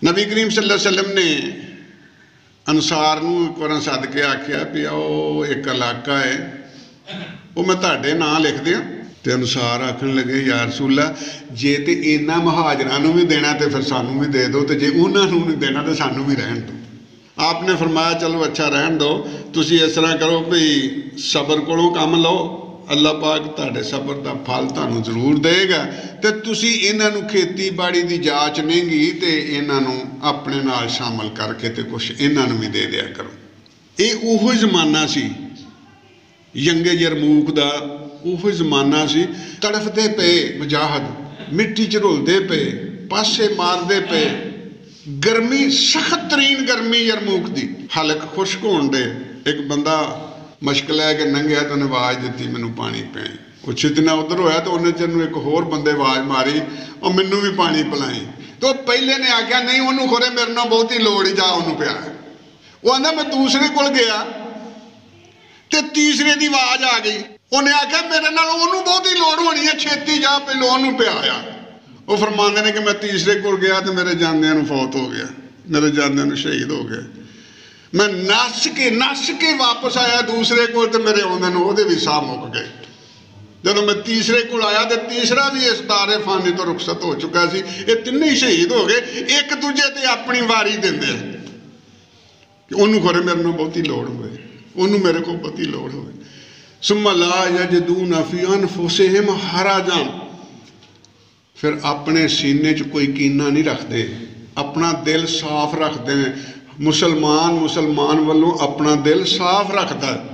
नबी करीम सल्लल्लाहु अलैहि वसल्लम ने अंसार नूं एक बार सद के आख्या भी आओ एक इलाका है वो मैं तुहाडे नां लिख दियां। ते अनुसार आखन लगे या रसूल अल्लाह जे तो इन्ना महाजरां नूं भी देना तो फिर सानूं भी दे दो, तो जे उन्हां नूं नहीं देना तो सानूं भी रहन दो। आपने फरमाया चलो अच्छा रहन दो, तुसीं इस तरह करो भी सबर कोलों काम लो, अल्लाह पाक तुहाडे सबर का फल तुहानूं जरूर देगा। तो तुसीं इन्हां नूं खेतीबाड़ी की जाच नहींगी तो इन्हां नूं अपने नाल शामिल करके तो कुछ इन्हां नूं भी दे दिया करो। ये उहो जमाना सी यंगे यरमूक का, उहो जमाना सी तड़फते पे मुजाहद, मिट्टी च रुलते पे, पासे मारते पे, गर्मी सख्त तरीन गर्मी यरमूक की, हलक खुश्क होण दे। एक बंदा मश्क लैके लंघिया तो उन्हें आवाज़ दी मैनू पानी पियाई। वो छितना उधर होया तो उन्हें चनू एक होर बंदे आवाज़ मारी और मैनू भी पानी पिलाई। तो पहले ने आख्या नहीं उन्होंने खोरे मेरे नाल बहुती लोड़ ही, जा उन्होंने पिया। वो आंदा मैं दूसरे कोल गया तो तीसरे की आवाज़ आ गई, उन्हें आख्या मेरे नाल उन्होंने बहुती लोड़ होनी है, छेती जा पहले उन्होंने पियाया। वो फरमाते ने कि मैं तीसरे कोल गया तो मेरे जांदियां नूं फौत हो गया, मेरे जांदियां नूं शहीद हो गया। मैं नस के वापस आया दूसरे को तो मेरे आउंदे नूं ओहदे भी साह मुक गए। जब मैं तीसरे को आया तो तीसरा भी इस दारे फानी तो रुखसत हो चुका सी। ये तिन्ने ही शहीद हो गए, एक दूजे ते अपनी वारी देंदे कि उन्होंने खोरे मेरे नाल बहुती लोड़ होवे, उन्होंने मेरे को बहुती लोड़ होवे। सुम्मा ला यजदून फी अनफुसिहिम हराजन, फिर अपने सीने च कोई कीना नहीं रखते, अपना दिल साफ रखते हैं। मुसलमान वालों अपना दिल साफ रखता है।